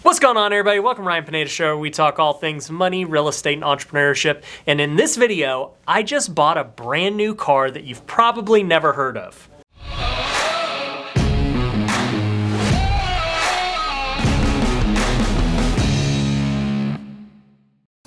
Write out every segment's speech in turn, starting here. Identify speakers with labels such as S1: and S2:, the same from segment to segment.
S1: What's going on, everybody? Welcome to Ryan Pineda Show, where we talk all things money, real estate, and entrepreneurship. And in this video, I just bought a brand new car that you've probably never heard of.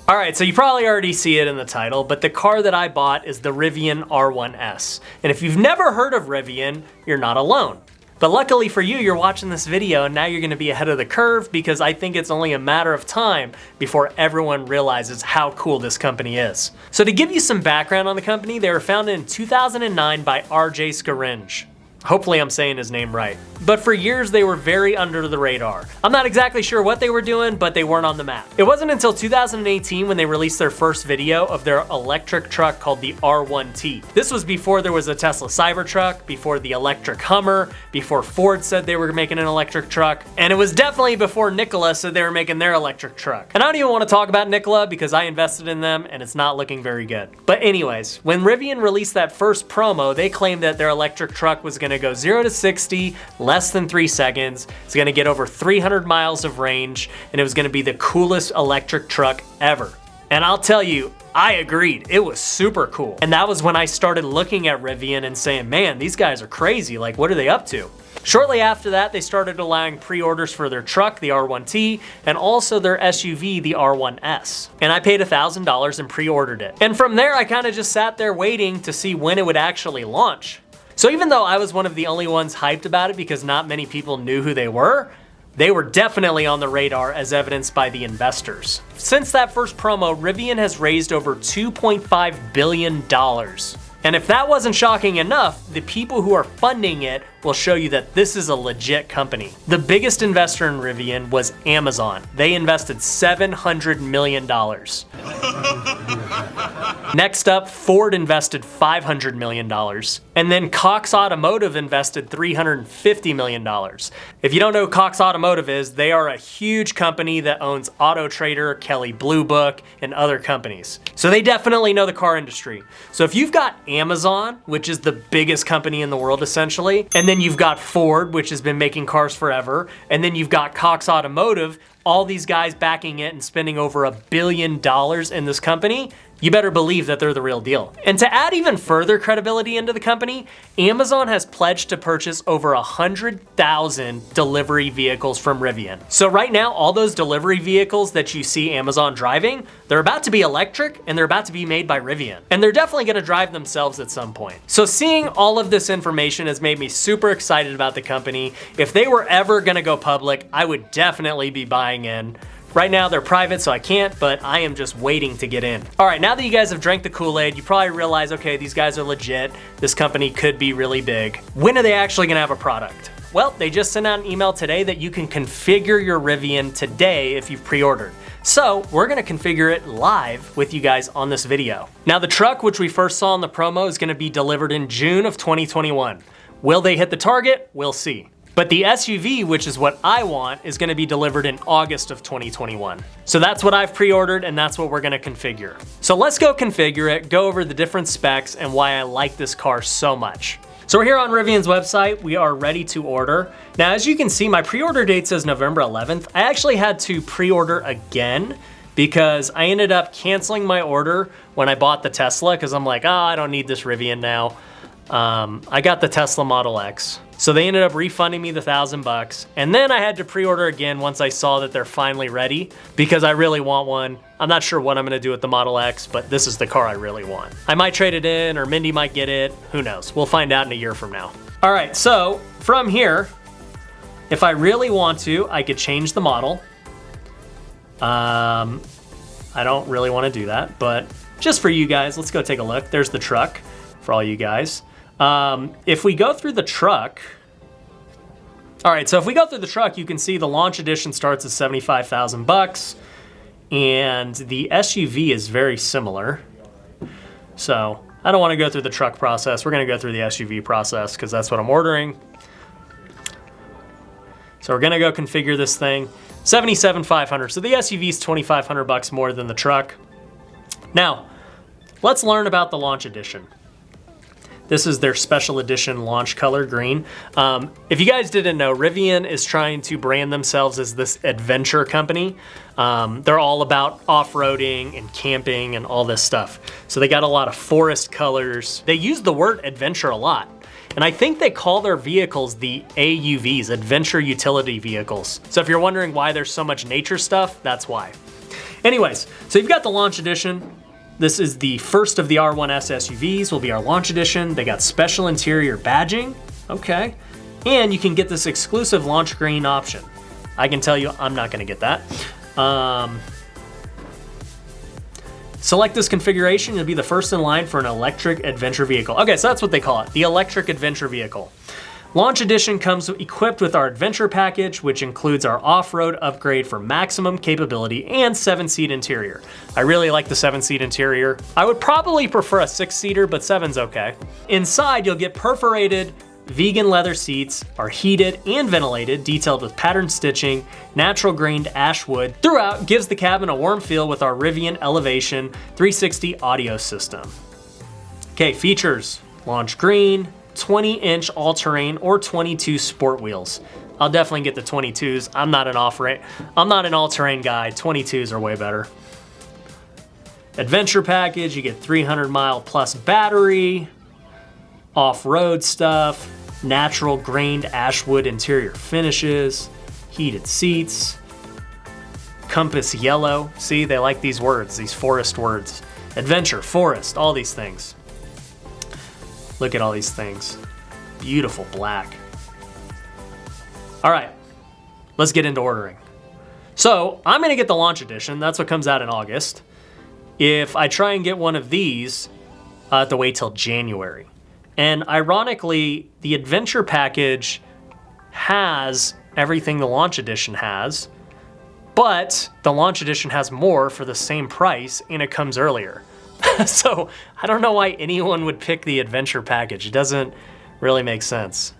S1: Alright, so you probably already see it in the title, but the car that I bought is the Rivian R1S. And if you've never heard of Rivian, you're not alone. But luckily for you, you're watching this video and now you're gonna be ahead of the curve because I think it's only a matter of time before everyone realizes how cool this company is. So to give you some background on the company, they were founded in 2009 by R.J. Scaringe. Hopefully I'm saying his name right. But for years they were very under the radar. I'm not exactly sure what they were doing, but they weren't on the map. It wasn't until 2018 when they released their first video of their electric truck called the R1T. This was before there was a Tesla Cybertruck, before the electric Hummer, before Ford said they were making an electric truck, and it was definitely before Nikola said they were making their electric truck. And I don't even want to talk about Nikola because I invested in them and it's not looking very good. But anyways, when Rivian released that first promo, they claimed that their electric truck was gonna go 0 to 60 less than 3 seconds. It's gonna get over 300 miles of range, and it was gonna be the coolest electric truck ever. And I'll tell you, I agreed. It was super cool. And that was when I started looking at Rivian and saying, man, these guys are crazy. Like, what are they up to? Shortly after that, they started allowing pre-orders for their truck, the R1T, and also their SUV, the R1S. And I paid $1,000 and pre-ordered it. And from there, I kind of just sat there waiting to see when it would actually launch. So even though I was one of the only ones hyped about it because not many people knew who they were definitely on the radar as evidenced by the investors. Since that first promo, Rivian has raised over $2.5 billion. And if that wasn't shocking enough, the people who are funding it will show you that this is a legit company. The biggest investor in Rivian was Amazon. They invested $700 million. Next up, Ford invested $500 million. And then Cox Automotive invested $350 million. If you don't know who Cox Automotive is, they are a huge company that owns Auto Trader, Kelley Blue Book, and other companies. So they definitely know the car industry. So if you've got Amazon, which is the biggest company in the world essentially, and then you've got Ford, which has been making cars forever, and then you've got Cox Automotive, all these guys backing it and spending over $1 billion in this company, you better believe that they're the real deal. And to add even further credibility into the company, Amazon has pledged to purchase over 100,000 delivery vehicles from Rivian. So right now, all those delivery vehicles that you see Amazon driving, they're about to be electric and they're about to be made by Rivian. And they're definitely gonna drive themselves at some point. So seeing all of this information has made me super excited about the company. If they were ever gonna go public, I would definitely be buying in. Right now they're private, so I can't, but I am just waiting to get in. All right, now that you guys have drank the Kool-Aid, you probably realize, okay, these guys are legit. This company could be really big. When are they actually gonna have a product? Well, they just sent out an email today that you can configure your Rivian today if you've pre-ordered. So we're gonna configure it live with you guys on this video. Now the truck, which we first saw in the promo, is gonna be delivered in June of 2021. Will they hit the target? We'll see. But the SUV, which is what I want, is gonna be delivered in August of 2021. So that's what I've pre-ordered and that's what we're gonna configure. So let's go configure it, go over the different specs and why I like this car so much. So we're here on Rivian's website, we are ready to order. Now, as you can see, my pre-order date says November 11th. I actually had to pre-order again because I ended up canceling my order when I bought the Tesla because I'm like, I don't need this Rivian now. I got the Tesla Model X. So they ended up refunding me the $1,000. And then I had to pre-order again once I saw that they're finally ready because I really want one. I'm not sure what I'm gonna do with the Model X, but this is the car I really want. I might trade it in or Mindy might get it. Who knows? We'll find out in a year from now. All right, so from here, if I really want to, I could change the model. I don't really wanna do that, but just for you guys, let's go take a look. There's the truck for all you guys. If we go through the truck, all right, so if we go through the truck, you can see the launch edition starts at 75,000 bucks and the SUV is very similar. So I don't want to go through the truck process. We're going to go through the SUV process because that's what I'm ordering. So we're going to go configure this thing. 77,500. So the SUV is 2,500 bucks more than the truck. Now, let's learn about the launch edition. This is their special edition launch color green. If you guys didn't know, Rivian is trying to brand themselves as this adventure company. They're all about off-roading and camping and all this stuff. So they got a lot of forest colors. They use the word adventure a lot. And I think they call their vehicles the AUVs, Adventure Utility Vehicles. So if you're wondering why there's so much nature stuff, that's why. Anyways, so you've got the launch edition. This is the first of the R1S SUVs, will be our launch edition. They got special interior badging, okay. And you can get this exclusive launch green option. I can tell you I'm not gonna get that. Select this configuration, you'll be the first in line for an electric adventure vehicle. Okay, so that's what they call it, the electric adventure vehicle. Launch Edition comes equipped with our adventure package, which includes our off-road upgrade for maximum capability and 7-seat interior. I really like the 7-seat interior. I would probably prefer a 6-seater, but 7's okay. Inside, you'll get perforated vegan leather seats, are heated and ventilated, detailed with patterned stitching, natural grained ash wood. Throughout, gives the cabin a warm feel with our Rivian Elevation 360 audio system. Okay, features, launch green, 20-inch all-terrain or 22 sport wheels. I'll definitely get the 22s. I'm not an all-terrain guy. 22s are way better. Adventure package, you get 300-mile plus battery, off-road stuff, natural grained ash wood interior finishes, heated seats, compass yellow. See, they like these words, these forest words. Adventure, forest, all these things. Look at all these things. Beautiful black. All right, let's get into ordering. So I'm gonna get the launch edition. That's what comes out in August. If I try and get one of these, I have to wait till January. And ironically, the adventure package has everything the launch edition has, but the launch edition has more for the same price and it comes earlier. So I don't know why anyone would pick the adventure package. It doesn't really make sense.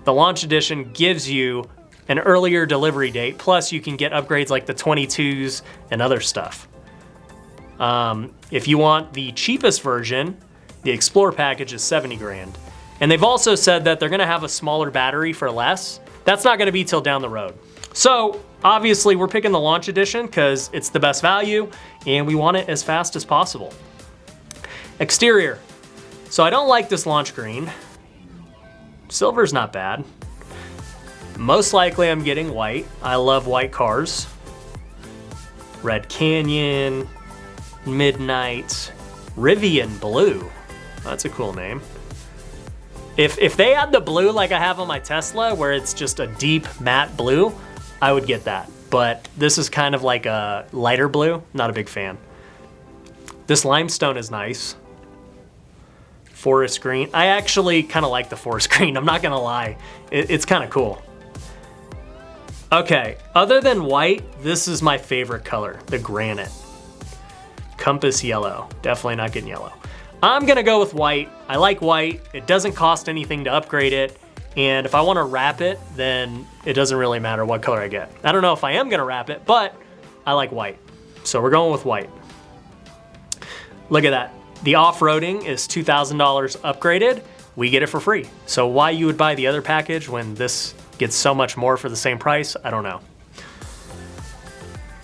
S1: The launch edition gives you an earlier delivery date, plus you can get upgrades like the 22s and other stuff. If you want the cheapest version, the Explorer package is 70 grand. And they've also said that they're gonna have a smaller battery for less. That's not gonna be till down the road. So obviously we're picking the launch edition because it's the best value and we want it as fast as possible. Exterior. So I don't like this launch green. Silver's not bad. Most likely I'm getting white. I love white cars. Red Canyon, Midnight, Rivian Blue. That's a cool name. If they had the blue like I have on my Tesla, where it's just a deep matte blue, I would get that. But this is kind of like a lighter blue. Not a big fan. This limestone is nice. Forest green. I actually kind of like the forest green. I'm not gonna lie. It's kind of cool. Okay, other than white, this is my favorite color, the granite. Compass yellow. Definitely not getting yellow. I'm gonna go with white. I like white. It doesn't cost anything to upgrade it. And if I wanna wrap it, then it doesn't really matter what color I get. I don't know if I am gonna wrap it, but I like white. So we're going with white. Look at that. The off-roading is $2,000 upgraded. We get it for free. So why you would buy the other package when this gets so much more for the same price, I don't know.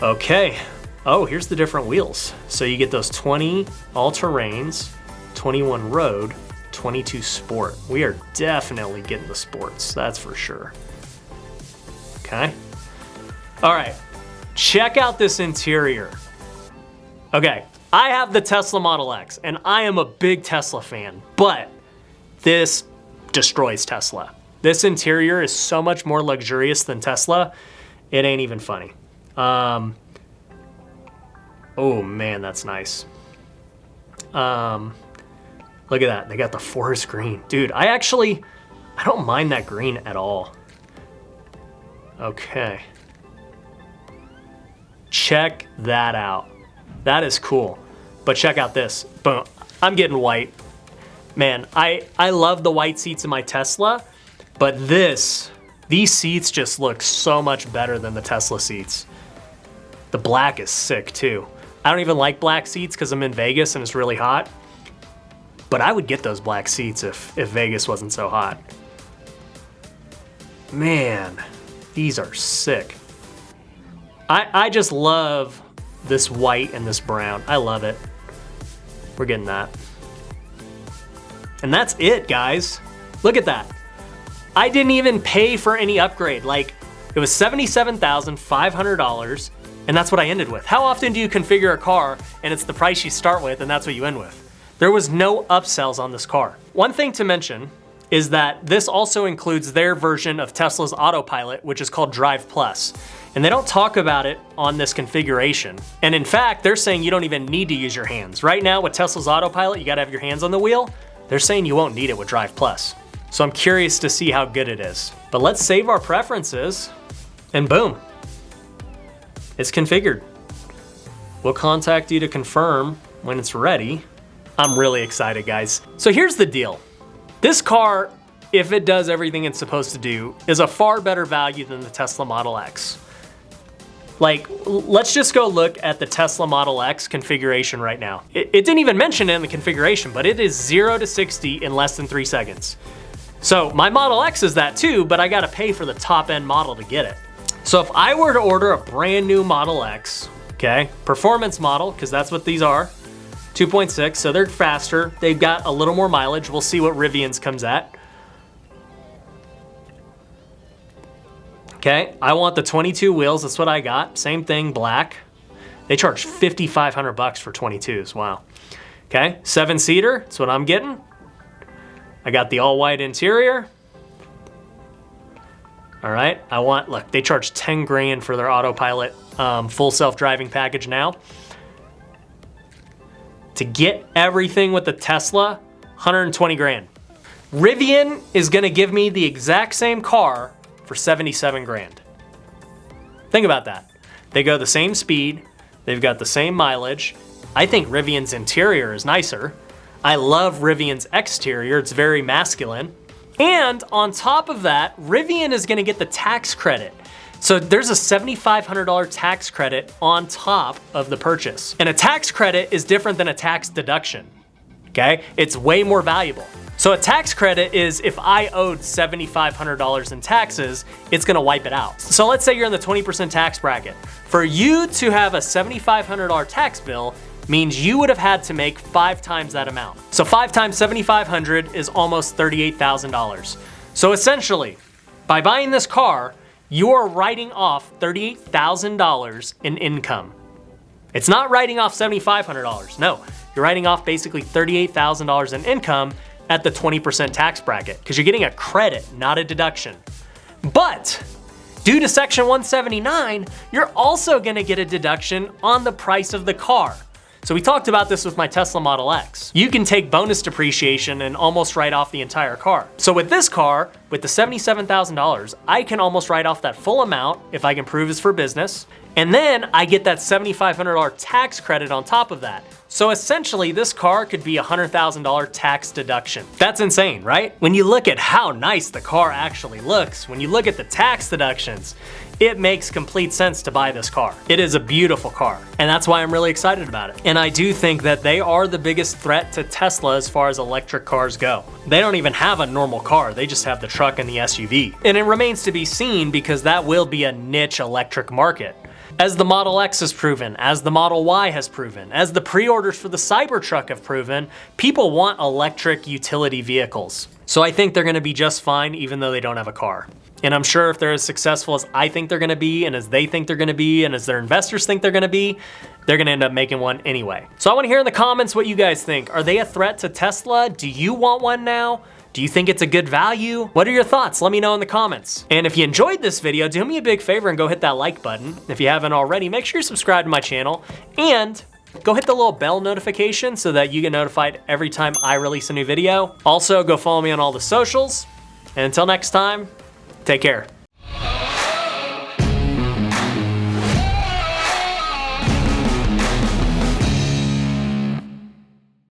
S1: Okay. Oh, here's the different wheels. So you get those 20 all-terrains, 21 road, 22 sport. We are definitely getting the sports, that's for sure. Okay. All right, check out this interior. Okay, I have the Tesla Model X, and I am a big Tesla fan, but this destroys Tesla. This interior is so much more luxurious than Tesla, it ain't even funny. Oh man, that's nice. Look at that, they got the forest green. Dude, I don't mind that green at all. Okay. Check that out. That is cool. But check out this. Boom. I'm getting white. Man, I love the white seats in my Tesla, but these seats just look so much better than the Tesla seats. The black is sick too. I don't even like black seats because I'm in Vegas and it's really hot. But I would get those black seats if Vegas wasn't so hot. Man, these are sick. I just love this white and this brown. I love it. We're getting that. And that's it, guys. Look at that. I didn't even pay for any upgrade. Like, it was $77,500, and that's what I ended with. How often do you configure a car and it's the price you start with and that's what you end with? There was no upsells on this car. One thing to mention is that this also includes their version of Tesla's autopilot, which is called Drive Plus. And they don't talk about it on this configuration. And in fact, they're saying you don't even need to use your hands. Right now with Tesla's autopilot, you gotta have your hands on the wheel. They're saying you won't need it with Drive Plus. So I'm curious to see how good it is. But let's save our preferences, and boom, it's configured. We'll contact you to confirm when it's ready. I'm really excited, guys. So here's the deal. This car, if it does everything it's supposed to do, is a far better value than the Tesla Model X. Like, let's just go look at the Tesla Model X configuration right now. It didn't even mention it in the configuration, but it is 0 to 60 in less than 3 seconds. So my Model X is that too, but I gotta pay for the top end model to get it. So if I were to order a brand new Model X, okay, performance model, because that's what these are, 2.6, so they're faster. They've got a little more mileage. We'll see what Rivian's comes at. Okay, I want the 22 wheels, that's what I got. Same thing, black. They charge $5,500 for 22s, wow. Okay, 7-seater, that's what I'm getting. I got the all white interior. All right, look, they charge 10 grand for their autopilot full self-driving package now. To get everything with the Tesla, 120 grand. Rivian is gonna give me the exact same car for 77 grand. Think about that. They go the same speed, they've got the same mileage. I think Rivian's interior is nicer. I love Rivian's exterior, it's very masculine. And on top of that, Rivian is gonna get the tax credit. So there's a $7,500 tax credit on top of the purchase. And a tax credit is different than a tax deduction, okay? It's way more valuable. So a tax credit is if I owed $7,500 in taxes, it's gonna wipe it out. So let's say you're in the 20% tax bracket. For you to have a $7,500 tax bill means you would have had to make 5 times that amount. So 5 times 7,500 is almost $38,000. So essentially, by buying this car, you are writing off $38,000 in income. It's not writing off $7,500, no. You're writing off basically $38,000 in income at the 20% tax bracket, because you're getting a credit, not a deduction. But due to Section 179, you're also gonna get a deduction on the price of the car. So we talked about this with my Tesla Model X. You can take bonus depreciation and almost write off the entire car. So with this car, with the $77,000, I can almost write off that full amount if I can prove it's for business. And then I get that $7,500 tax credit on top of that. So essentially this car could be a $100,000 tax deduction. That's insane, right? When you look at how nice the car actually looks, when you look at the tax deductions, it makes complete sense to buy this car. It is a beautiful car, and that's why I'm really excited about it. And I do think that they are the biggest threat to Tesla as far as electric cars go. They don't even have a normal car, they just have the truck and the SUV. And it remains to be seen because that will be a niche electric market. As the Model X has proven, as the Model Y has proven, as the pre-orders for the Cybertruck have proven, people want electric utility vehicles. So I think they're gonna be just fine even though they don't have a car. And I'm sure if they're as successful as I think they're gonna be, and as they think they're gonna be, and as their investors think they're gonna be, they're gonna end up making one anyway. So I wanna hear in the comments what you guys think. Are they a threat to Tesla? Do you want one now? Do you think it's a good value? What are your thoughts? Let me know in the comments. And if you enjoyed this video, do me a big favor and go hit that like button. If you haven't already, make sure you subscribe to my channel and go hit the little bell notification so that you get notified every time I release a new video. Also, go follow me on all the socials. And until next time, take care.